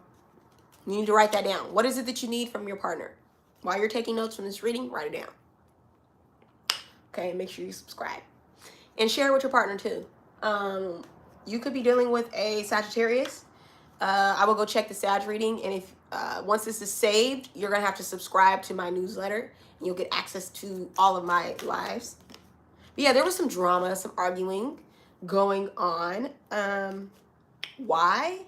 You need to write that down. What is it that you need from your partner? While you're taking notes from this reading, write it down. Okay, make sure you subscribe. And share with your partner too. You could be dealing with a Sagittarius. I will go check the Sag reading, and if once this is saved, you're gonna have to subscribe to my newsletter, and you'll get access to all of my lives. But yeah, there was some drama, some arguing going on. Why?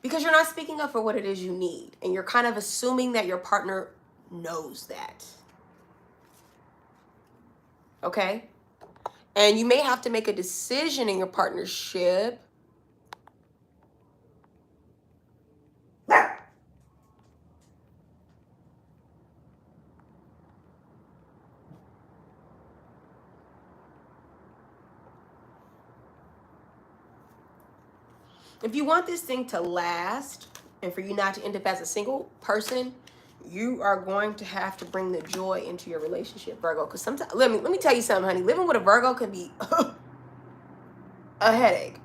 Because you're not speaking up for what it is you need, and you're kind of assuming that your partner knows that. Okay? And you may have to make a decision in your partnership. If you want this thing to last and for you not to end up as a single person, you are going to have to bring the joy into your relationship, Virgo. Because sometimes, let me tell you something, honey. Living with a Virgo can be a headache.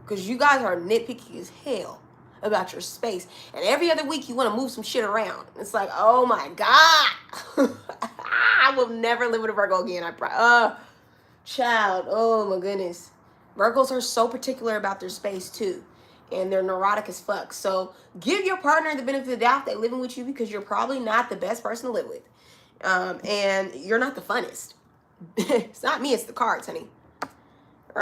Because you guys are nitpicky as hell about your space. And every other week you want to move some shit around. It's like, oh my God. I will never live with a Virgo again. Child, oh my goodness. Virgos are so particular about their space too. And they're neurotic as fuck. So give your partner the benefit of the doubt they're living with you, because you're probably not the best person to live with. And you're not the funnest. It's not me, it's the cards, honey. All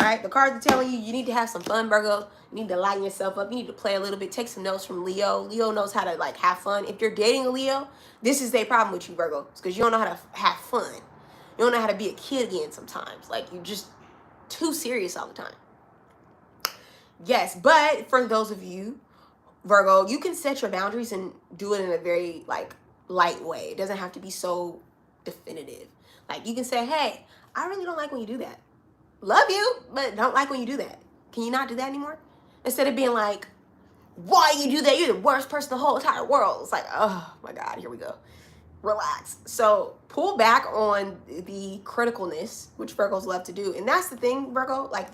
right? The cards are telling you you need to have some fun, Virgo. You need to lighten yourself up. You need to play a little bit. Take some notes from Leo. Leo knows how to like have fun. If you're dating a Leo, this is their problem with you, Virgo. It's because you don't know how to have fun. You don't know how to be a kid again sometimes. Like, you're just too serious all the time. Yes, but for those of you, Virgo, you can set your boundaries and do it in a very like light way. It doesn't have to be so definitive. Like, you can say, hey, I really don't like when you do that. Love you, but don't like when you do that. Can you not do that anymore? Instead of being like, why you do that? You're the worst person in the whole entire world. It's like, oh my God, here we go. Relax. So pull back on the criticalness, which Virgos love to do. And that's the thing, Virgo, like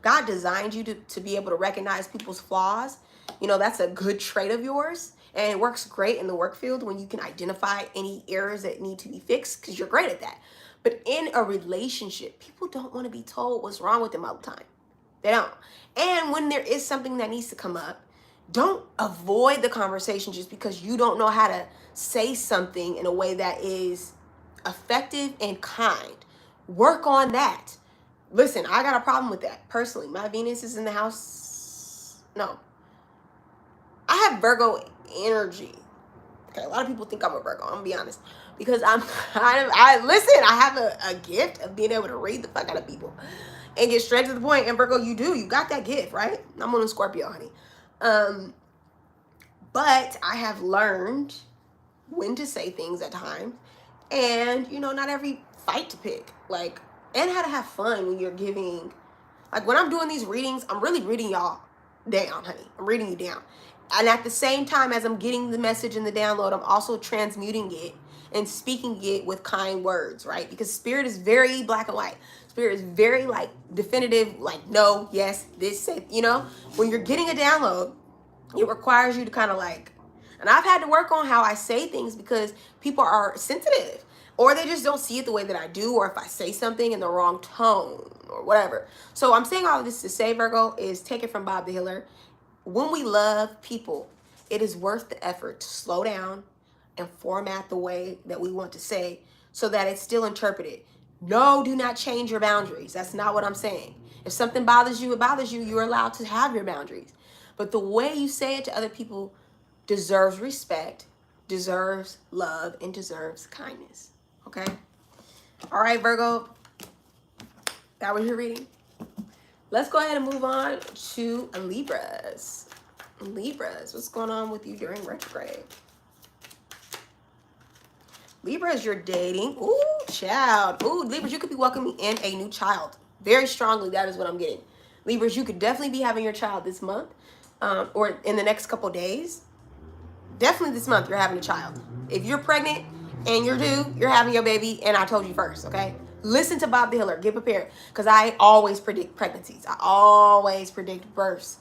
God designed you to be able to recognize people's flaws. You know, that's a good trait of yours. And it works great in the work field when you can identify any errors that need to be fixed, because you're great at that. But in a relationship, people don't want to be told what's wrong with them all the time. They don't. And when there is something that needs to come up, don't avoid the conversation just because you don't know how to say something in a way that is effective and kind. Work on that. Listen, I got a problem with that personally. My Venus is in the house. No. I have Virgo energy. Okay, a lot of people think I'm a Virgo. I'm gonna be honest. Because I have a gift of being able to read the fuck out of people and get straight to the point. And Virgo, you got that gift, right? I'm on a Scorpio, honey. But I have learned when to say things at times, and not every fight to pick, like, and how to have fun when you're giving. Like, when I'm doing these readings, I'm really reading y'all down, honey. I'm reading you down. And at the same time as I'm getting the message in the download, I'm also transmuting it and speaking it with kind words, right? Because spirit is very black and white. Spirit is very like definitive, like no, yes, this, say, when you're getting a download, it requires you to kind of like, and I've had to work on how I say things because people are sensitive, or they just don't see it the way that I do, or if I say something in the wrong tone or whatever. So I'm saying all of this to say, Virgo, is take it from Bob the Healer. When we love people, it is worth the effort to slow down and format the way that we want to say so that it's still interpreted. No, do not change your boundaries. That's not what I'm saying. If something bothers you, it bothers you. You're allowed to have your boundaries. But the way you say it to other people deserves respect, deserves love, and deserves kindness. Okay? All right, Virgo. That was your reading. Let's go ahead and move on to Libras. Libras, what's going on with you during retrograde? Libras, you're dating. Ooh, child. Ooh, Libras, you could be welcoming in a new child. Very strongly, that is what I'm getting. Libras, you could definitely be having your child this month, or in the next couple days. Definitely this month, you're having a child. If you're pregnant and you're due, you're having your baby, and I told you first, okay? Listen to Bob the Healer. Get prepared, because I always predict pregnancies. I always predict births.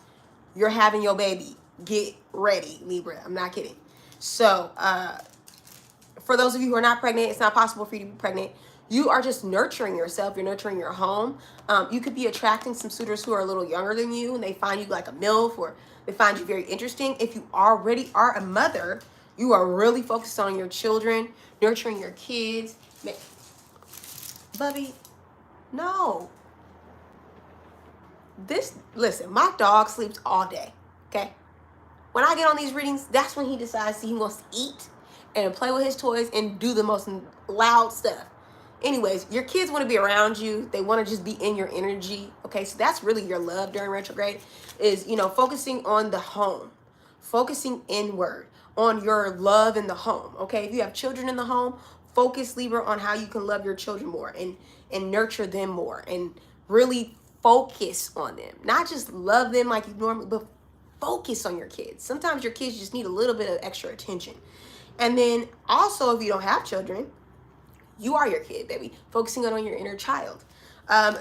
You're having your baby. Get ready, Libra. I'm not kidding. So, for those of you who are not pregnant, it's not possible for you to be pregnant. You are just nurturing yourself. You're nurturing your home. You could be attracting some suitors who are a little younger than you, and they find you like a MILF, or they find you very interesting. If you already are a mother, you are really focused on your children, nurturing your kids. Bubby, no. Listen, my dog sleeps all day, okay? When I get on these readings, that's when he decides he wants to eat and play with his toys and do the most loud stuff. Anyways, your kids want to be around you. They want to just be in your energy. Okay, so that's really your love during retrograde, is, focusing on the home, focusing inward on your love in the home. Okay, if you have children in the home, focus, Libra, on how you can love your children more and nurture them more, and really focus on them. Not just love them like you normally, but focus on your kids. Sometimes your kids just need a little bit of extra attention. And then also, if you don't have children, you are your kid, baby. Focusing on your inner child.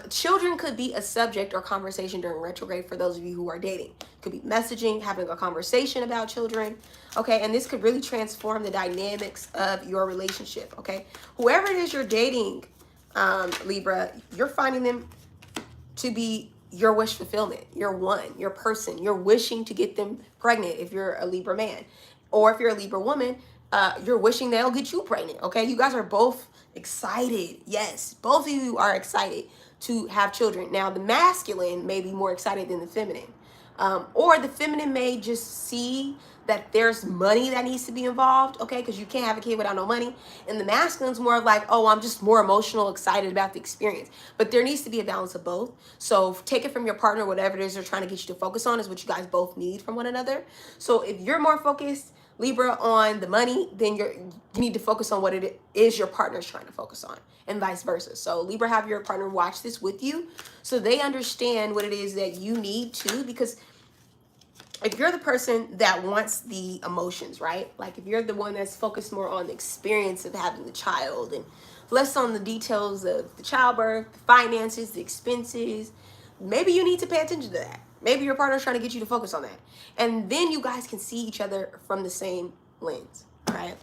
Children could be a subject or conversation during retrograde for those of you who are dating. Could be messaging, having a conversation about children. Okay, and this could really transform the dynamics of your relationship. Okay, whoever it is you're dating, Libra, you're finding them to be your wish fulfillment, your one, your person. You're wishing to get them pregnant if you're a Libra man. Or if you're a Libra woman, you're wishing they'll get you pregnant, okay? You guys are both excited. Yes, both of you are excited to have children. Now, the masculine may be more excited than the feminine. Or the feminine may just see that there's money that needs to be involved, okay? Because you can't have a kid without no money. And the masculine's more like, oh, I'm just more emotional, excited about the experience. But there needs to be a balance of both. So take it from your partner, whatever it is they're trying to get you to focus on is what you guys both need from one another. So if you're more focused, Libra, on the money, then you need to focus on what it is your partner's trying to focus on, and vice versa. So Libra, have your partner watch this with you so they understand what it is that you need to, because if you're the person that wants the emotions, right? Like if you're the one that's focused more on the experience of having the child and less on the details of the childbirth, the finances, the expenses, maybe you need to pay attention to that. Maybe your partner's trying to get you to focus on that. And then you guys can see each other from the same lens, right?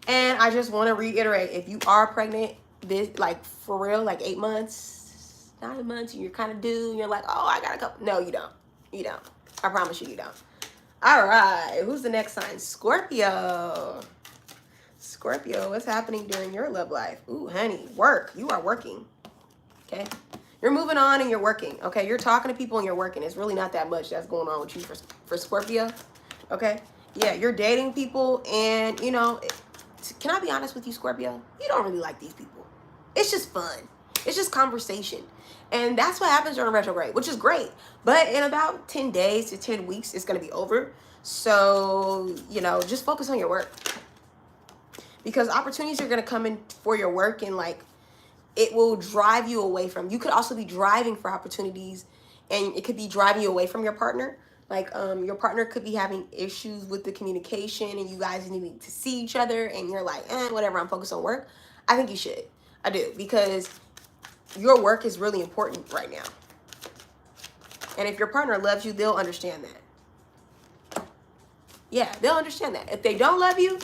And I just want to reiterate, if you are pregnant, this, like for real, like 8 months, 9 months, and you're kind of due, and you're like, oh, I got a couple. No, you don't. You don't. I promise you don't. All right. Who's the next sign? Scorpio. Scorpio, what's happening during your love life? Ooh, honey, work. You are working. Okay. You're moving on and you're working. Okay. You're talking to people and you're working. It's really not that much that's going on with you for Scorpio. Okay. Yeah. You're dating people and, can I be honest with you, Scorpio? You don't really like these people. It's just fun. It's just conversation. And that's what happens during retrograde, which is great. But in about 10 days to 10 weeks, it's going to be over. So, just focus on your work. Because opportunities are going to come in for your work, and like it will drive you away from. You could also be driving for opportunities, and it could be driving you away from your partner. Like your partner could be having issues with the communication, and you guys needing to see each other, and you're like, whatever, I'm focused on work. I think you should. I do, because your work is really important right now. And if your partner loves you, they'll understand that. Yeah, they'll understand that. If they don't love you,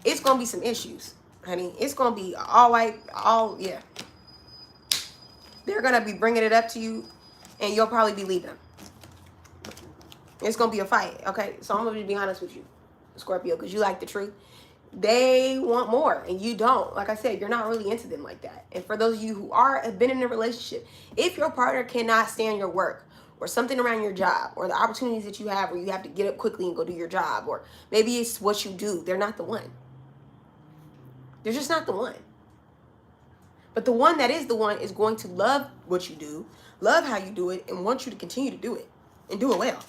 it's going to be some issues, honey. It's going to be yeah. They're going to be bringing it up to you, and you'll probably be leaving them. It's going to be a fight, okay? So I'm going to be honest with you, Scorpio, because you like the truth. They want more, and you don't. Like I said, you're not really into them like that. And for those of you who have been in a relationship, if your partner cannot stand your work or something around your job or the opportunities that you have where you have to get up quickly and go do your job, or maybe it's what you do, they're not the one. They're just not the one. But the one that is the one is going to love what you do, love how you do it, and want you to continue to do it and do it well.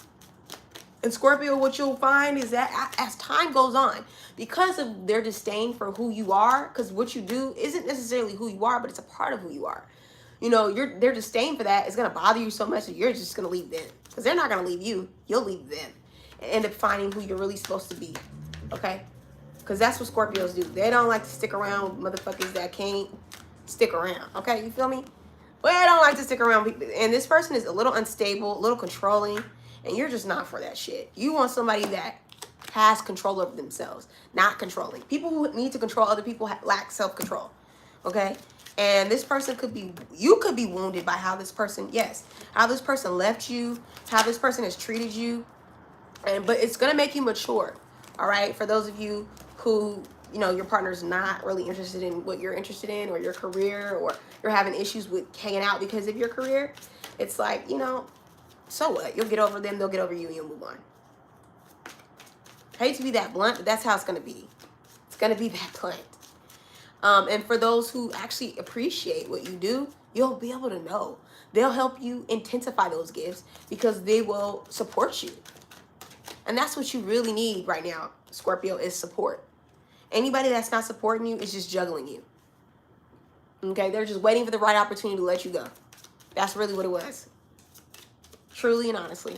And Scorpio, what you'll find is that as time goes on, because of their disdain for who you are, because what you do isn't necessarily who you are, but it's a part of who you are. Their disdain for that is going to bother you so much that you're just going to leave them. Because they're not going to leave you. You'll leave them and end up finding who you're really supposed to be. Okay? Because that's what Scorpios do. They don't like to stick around with motherfuckers that can't stick around. Okay? You feel me? Well, they don't like to stick around people. And this person is a little unstable, a little controlling. And you're just not for that shit. You want somebody that has control over themselves, not controlling. People who need to control other people lack self-control, okay? And this person could be, you could be wounded by how this person, yes, how this person left you, how this person has treated you. But it's going to make you mature, all right? For those of you who, you know, your partner's not really interested in what you're interested in, or your career, or you're having issues with hanging out because of your career, it's like, you know, so what? You'll get over them, they'll get over you, and you'll move on. I hate to be that blunt, but that's how it's going to be. It's going to be that blunt. And for those who actually appreciate what you do, you'll be able to know. They'll help you intensify those gifts because they will support you. And that's what you really need right now, Scorpio, is support. Anybody that's not supporting you is just juggling you. Okay? They're just waiting for the right opportunity to let you go. That's really what it was. Truly and honestly.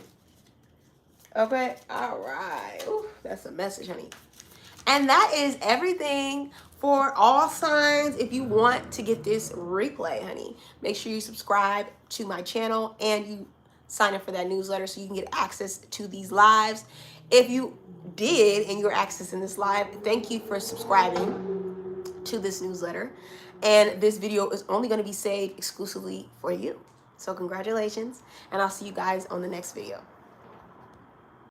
Okay? All right. Ooh, that's a message, honey. And that is everything for all signs. If you want to get this replay, honey, make sure you subscribe to my channel and you sign up for that newsletter so you can get access to these lives. If you did and you're accessing this live, thank you for subscribing to this newsletter. And this video is only going to be saved exclusively for you. So congratulations, and I'll see you guys on the next video.